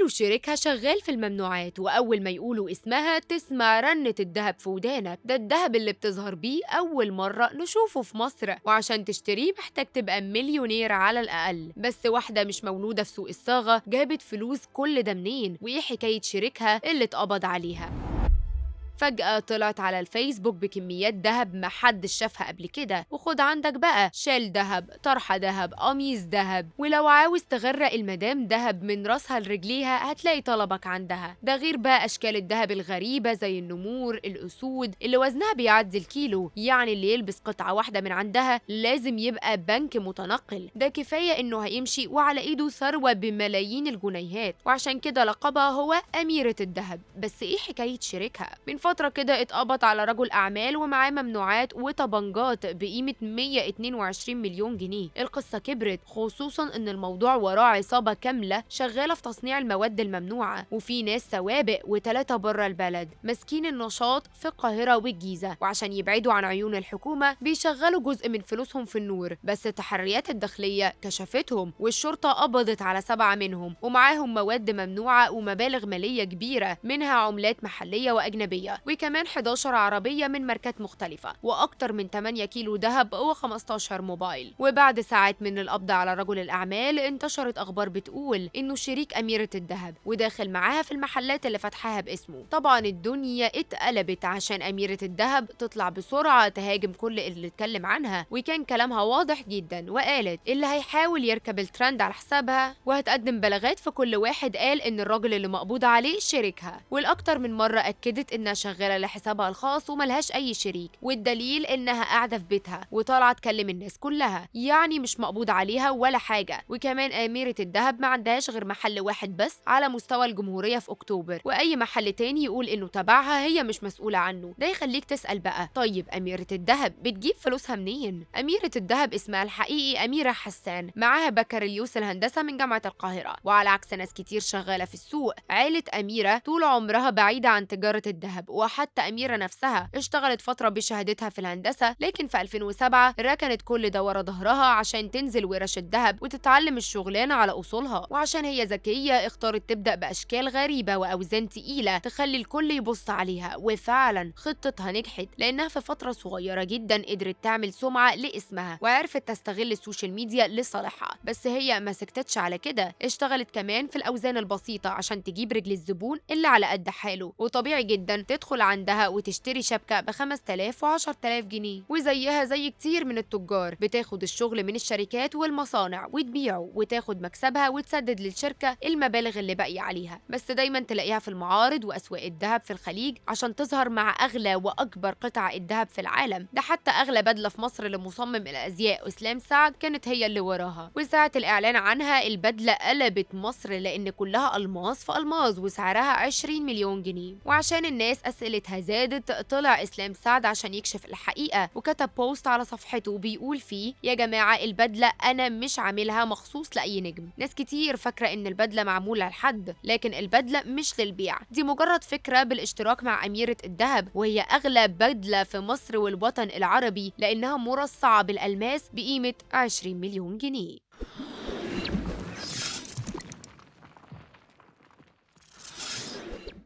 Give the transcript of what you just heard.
شريكها شغال في الممنوعات، وأول ما يقولوا اسمها تسمع رنة الدهب في ودانك. ده الدهب اللي بتظهر بيه أول مرة نشوفه في مصر، وعشان تشتريه محتاج تبقى مليونير على الأقل. بس واحدة مش مولودة في سوق الصاغة جابت فلوس كل ده منين؟ وإيه حكاية شريكها اللي اتقبض عليها؟ فجأة طلعت على الفيسبوك بكميات دهب محدش شافها قبل كده، وخد عندك بقى شال دهب، طرحة دهب، قميص دهب، ولو عاوز تغرق المدام دهب من راسها لرجليها هتلاقي طلبك عندها. ده غير بقى أشكال الدهب الغريبة زي النمور، الأسود اللي وزنها بيعدي الكيلو، يعني اللي يلبس قطعة واحدة من عندها لازم يبقى بنك متنقل. ده كفاية إنه هيمشي وعلى إيده ثروة بملايين الجنيهات، وعشان كده لقبها هو أميرة الدهب. بس إيه حكاية شريكها؟ من فترة كده اتقبض على رجل أعمال ومعاه ممنوعات وطبنجات بقيمة 122 مليون جنيه. القصة كبرت، خصوصا إن الموضوع وراه عصابة كاملة شغالة في تصنيع المواد الممنوعة، وفي ناس سوابق و3 بره البلد ماسكين النشاط في القاهرة والجيزة، وعشان يبعدوا عن عيون الحكومة بيشغلوا جزء من فلوسهم في النور. بس التحريات الداخلية كشفتهم، والشرطة قبضت على 7 منهم ومعاهم مواد ممنوعة ومبالغ مالية كبيرة، منها عملات محلية وأجنبية، وكمان 11 عربية من ماركات مختلفة، وأكتر من 8 كيلو دهب و15 موبايل. وبعد ساعات من القبض على رجل الأعمال انتشرت أخبار بتقول إنه شريك أميرة الدهب وداخل معاها في المحلات اللي فتحها باسمه. طبعا الدنيا اتقلبت عشان أميرة الدهب تطلع بسرعة تهاجم كل اللي اتكلم عنها، وكان كلامها واضح جدا، وقالت اللي هيحاول يركب الترند على حسابها وهتقدم بلاغات في كل واحد قال إن الراجل اللي مقبوض عليه شريكها. والأكتر من مرة أكدت إنها شغالة لحسابها الخاص وملهاش أي شريك، والدليل إنها قاعدة في بيتها وطالعة تكلم الناس كلها، يعني مش مقبوض عليها ولا حاجة. وكمان أميرة الدهب ما عندهاش غير محل واحد بس على مستوى الجمهورية في أكتوبر، وأي محل تاني يقول إنه تبعها هي مش مسؤولة عنه. ده يخليك تسأل بقى، طيب أميرة الدهب بتجيب فلوسها منين؟ أميرة الدهب اسمها الحقيقي أميرة حسان، معاها بكالوريوس الهندسة من جامعة القاهرة، وعلى عكس ناس كتير شغالة في السوق، عيلة أميرة طول عمرها بعيدة عن تجارة الدهب. وحتى أميرة نفسها اشتغلت فترة بشهادتها في الهندسة، لكن في 2007 ركنت كل ده ورا ظهرها عشان تنزل ورش الدهب وتتعلم الشغلانة على أصولها. وعشان هي ذكية اختارت تبدأ بأشكال غريبة وأوزان تقيلة تخلي الكل يبص عليها، وفعلا خطتها نجحت، لأنها في فترة صغيرة جدا قدرت تعمل سمعة لاسمها وعرفت تستغل السوشيال ميديا لصالحها. بس هي ما سكتتش على كده، اشتغلت كمان في الأوزان البسيطة عشان تجيب رجل الزبون اللي على قد حاله. وطبيعي جدا تدخل عندها وتشتري شبكة ب5000 و10000 جنيه، وزيها زي كتير من التجار بتاخد الشغل من الشركات والمصانع وتبيعه وتاخد مكسبها وتسدد للشركة المبالغ اللي باقية عليها. بس دايما تلاقيها في المعارض وأسواق الذهب في الخليج عشان تظهر مع أغلى وأكبر قطع الذهب في العالم. ده حتى أغلى بدلة في مصر لمصمم الأزياء أسلام سعد كانت هي اللي وراها، وساعة الإعلان عنها البدلة قلبت مصر لأن كلها ألماس في ألماس وسعرها 20 مليون جنيه. وعشان الناس أسئلتها زادت طلع إسلام سعد عشان يكشف الحقيقة، وكتب بوست على صفحته بيقول فيه يا جماعة البدلة أنا مش عاملها مخصوص لأي نجم. ناس كتير فاكرة إن البدلة معمولة لحد، لكن البدلة مش للبيع، دي مجرد فكرة بالاشتراك مع أميرة الذهب، وهي أغلى بدلة في مصر والوطن العربي لأنها مرصعة بالألماس بقيمة 20 مليون جنيه.